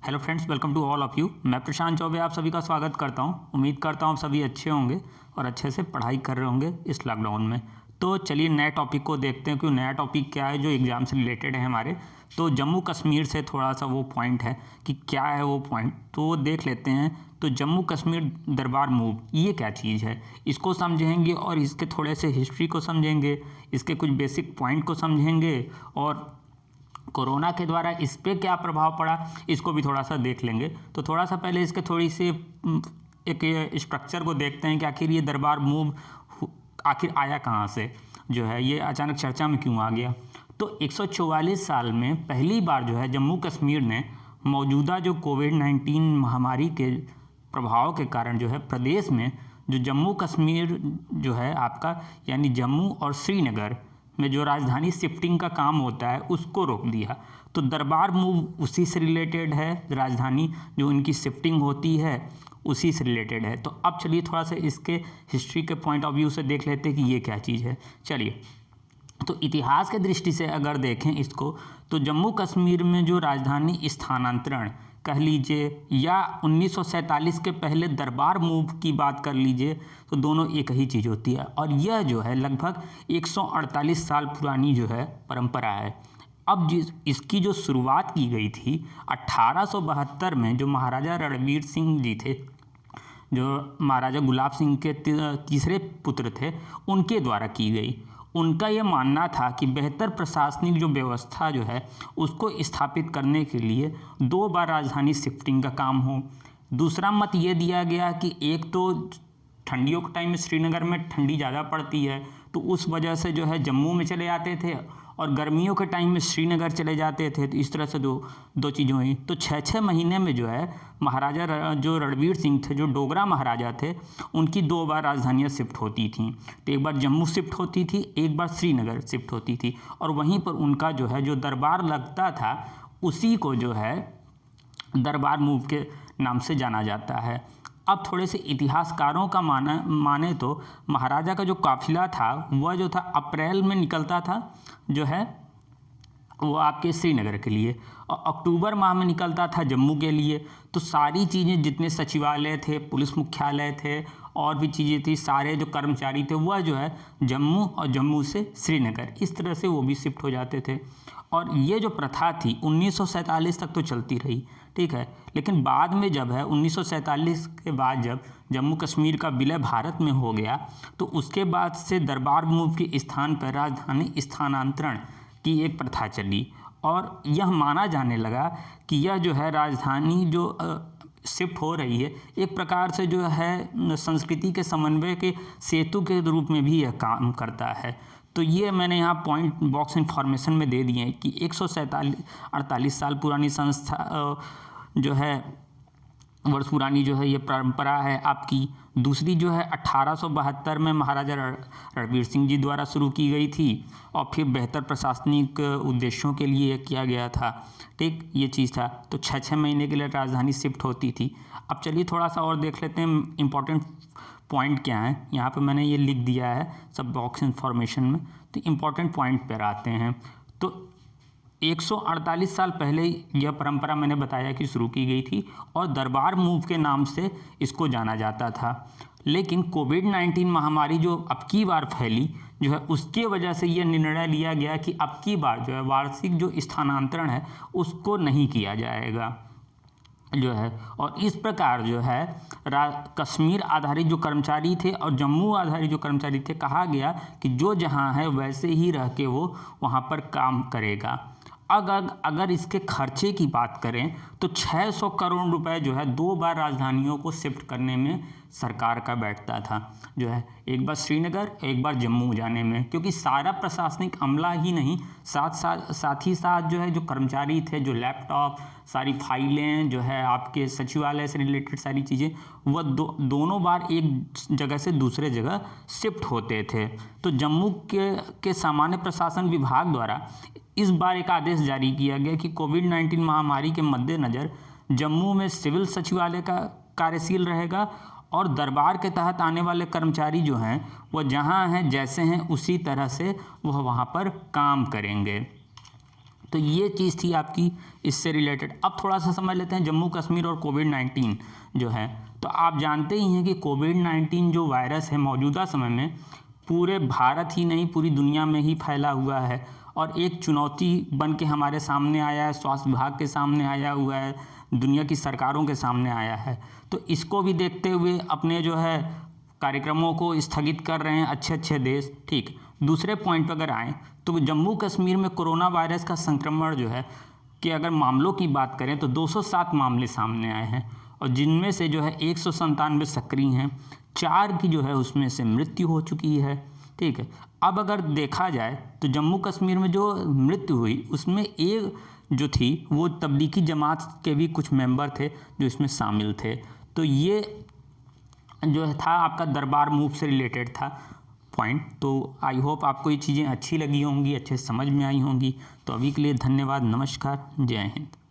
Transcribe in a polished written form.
Hello friends, welcome to all of you. मैं प्रशांत चौबे आप सभी का स्वागत करता हूं। उम्मीद करता हूं सभी अच्छे होंगे और अच्छे से पढ़ाई कर रहे होंगे इस लॉकडाउन में। तो चलिए नए टॉपिक को देखते हैं कि नया टॉपिक क्या है जो एग्ज़ाम से रिलेटेड है हमारे। तो जम्मू कश्मीर से थोड़ा सा वो पॉइंट है कि क्या है वो पॉइंट, तो वो देख लेते हैं। तो जम्मू कश्मीर दरबार मूव ये क्या चीज़ है, इसको समझेंगे और इसके थोड़े से हिस्ट्री को समझेंगे, इसके कुछ बेसिक पॉइंट को समझेंगे और कोरोना के द्वारा इस पे क्या प्रभाव पड़ा इसको भी थोड़ा सा देख लेंगे। तो थोड़ा सा पहले इसके थोड़ी सी एक स्ट्रक्चर को देखते हैं कि आखिर ये दरबार मूव आखिर आया कहाँ से, जो है ये अचानक चर्चा में क्यों आ गया। तो 144 साल में पहली बार जो है जम्मू कश्मीर ने मौजूदा जो कोविड-19 महामारी के प्रभाव के कारण जो है प्रदेश में जो जम्मू कश्मीर जो है आपका यानी जम्मू और श्रीनगर में जो राजधानी शिफ्टिंग का काम होता है उसको रोक दिया। तो दरबार मूव उसी से रिलेटेड है, राजधानी जो उनकी शिफ्टिंग होती है उसी से रिलेटेड है। तो अब चलिए थोड़ा सा इसके हिस्ट्री के पॉइंट ऑफ व्यू से देख लेते हैं कि ये क्या चीज़ है। चलिए, तो इतिहास के दृष्टि से अगर देखें इसको, तो जम्मू कश्मीर में जो राजधानी स्थानांतरण कह लीजिए या 1947 के पहले दरबार मूव की बात कर लीजिए, तो दोनों एक ही चीज़ होती है। और यह जो है लगभग 148 साल पुरानी जो है परंपरा है। अब इसकी जो शुरुआत की गई थी 1872 में, जो महाराजा रणवीर सिंह जी थे, जो महाराजा गुलाब सिंह के तीसरे पुत्र थे, उनके द्वारा की गई। उनका ये मानना था कि बेहतर प्रशासनिक जो व्यवस्था जो है उसको स्थापित करने के लिए 2 बार राजधानी शिफ्टिंग का काम हो। दूसरा मत ये दिया गया कि एक तो ठंडियों के टाइम में श्रीनगर में ठंडी ज़्यादा पड़ती है तो उस वजह से जो है जम्मू में चले जाते थे, और गर्मियों के टाइम में श्रीनगर चले जाते थे। तो इस तरह से दो चीज़ें हुई। तो 6-6 महीने में जो है महाराजा जो रणवीर सिंह थे, जो डोगरा महाराजा थे, उनकी 2 बार राजधानियाँ शिफ्ट होती थीं। तो एक बार जम्मू शिफ्ट होती थी, एक बार श्रीनगर शिफ्ट होती थी, और वहीं पर उनका जो है जो दरबार लगता था उसी को जो है दरबार मूव के नाम से जाना जाता है। अब थोड़े से इतिहासकारों का माने तो महाराजा का जो काफिला था वह जो था अप्रैल में निकलता था, जो है वो आपके श्रीनगर के लिए, और अक्टूबर माह में निकलता था जम्मू के लिए। तो सारी चीज़ें, जितने सचिवालय थे, पुलिस मुख्यालय थे और भी चीज़ें थी, सारे जो कर्मचारी थे वह जो है जम्मू और जम्मू से श्रीनगर, इस तरह से वो भी शिफ्ट हो जाते थे। और ये जो प्रथा थी 1947 तक तो चलती रही, ठीक है। लेकिन बाद में जब है 1947 के बाद जब जम्मू कश्मीर का विलय भारत में हो गया, तो उसके बाद से दरबार मूव के स्थान पर राजधानी स्थानांतरण की एक प्रथा चली, और यह माना जाने लगा कि यह जो है राजधानी जो शिफ्ट हो रही है एक प्रकार से जो है संस्कृति के समन्वय के सेतु के रूप में भी यह काम करता है। तो ये मैंने यहाँ पॉइंट बॉक्स इन्फॉर्मेशन में दे दिए हैं कि 148 साल पुरानी संस्था जो है वर्ष पुरानी जो है ये परंपरा है आपकी। दूसरी जो है 1872 में महाराजा रणवीर सिंह जी द्वारा शुरू की गई थी और फिर बेहतर प्रशासनिक उद्देश्यों के लिए किया गया था, ठीक, ये चीज़ था। तो 6-6 महीने के लिए राजधानी शिफ्ट होती थी। अब चलिए थोड़ा सा और देख लेते हैं इम्पोर्टेंट पॉइंट क्या है। यहाँ पे मैंने ये लिख दिया है सब बॉक्स इन्फॉर्मेशन में। तो इम्पोर्टेंट पॉइंट पर आते हैं। तो 148 साल पहले यह परंपरा मैंने बताया कि शुरू की गई थी और दरबार मूव के नाम से इसको जाना जाता था। लेकिन कोविड-19 महामारी जो अब की बार फैली जो है उसके वजह से यह निर्णय लिया गया कि अब की बार जो है वार्षिक जो स्थानांतरण है उसको नहीं किया जाएगा जो है। और इस प्रकार जो है कश्मीर आधारित जो कर्मचारी थे और जम्मू आधारित जो कर्मचारी थे, कहा गया कि जो जहाँ है वैसे ही रह के वो वहाँ पर काम करेगा। अगर इसके खर्चे की बात करें तो 600 करोड़ रुपए जो है 2 बार राजधानियों को शिफ्ट करने में सरकार का बैठता था, जो है एक बार श्रीनगर एक बार जम्मू जाने में, क्योंकि सारा प्रशासनिक अमला ही नहीं, साथ ही साथ जो है जो कर्मचारी थे, जो लैपटॉप, सारी फाइलें जो है आपके सचिवालय से रिलेटेड सारी चीज़ें, वह दोनों बार एक जगह से दूसरे जगह शिफ्ट होते थे। तो जम्मू के सामान्य प्रशासन विभाग द्वारा इस बार एक आदेश जारी किया गया कि कोविड-19 महामारी के मद्देनज़र जम्मू में सिविल सचिवालय का कार्यशील रहेगा और दरबार के तहत आने वाले कर्मचारी जो हैं वह जहां हैं जैसे हैं उसी तरह से वह वहां पर काम करेंगे। तो ये चीज़ थी आपकी इससे रिलेटेड। अब थोड़ा सा समझ लेते हैं जम्मू कश्मीर और कोविड-19 जो है। तो आप जानते ही हैं कि कोविड-19 जो वायरस है मौजूदा समय में पूरे भारत ही नहीं पूरी दुनिया में ही फैला हुआ है और एक चुनौती बन के हमारे सामने आया है, स्वास्थ्य विभाग के सामने आया हुआ है, दुनिया की सरकारों के सामने आया है। तो इसको भी देखते हुए अपने जो है कार्यक्रमों को स्थगित कर रहे हैं अच्छे अच्छे देश। ठीक, दूसरे पॉइंट पर अगर आएँ तो जम्मू कश्मीर में कोरोना वायरस का संक्रमण जो है कि अगर मामलों की बात करें तो 207 मामले सामने आए हैं और जिनमें से जो है 197 सक्रिय हैं, 4 की जो है उसमें से मृत्यु हो चुकी है। ठीक है, अब अगर देखा जाए तो जम्मू कश्मीर में जो मृत्यु हुई उसमें एक जो थी वो तबलीगी जमात के भी कुछ मेंबर थे जो इसमें शामिल थे। तो ये जो था आपका दरबार मूव से रिलेटेड था पॉइंट। तो आई होप आपको ये चीज़ें अच्छी लगी होंगी, अच्छे समझ में आई होंगी। तो अभी के लिए धन्यवाद, नमस्कार, जय हिंद।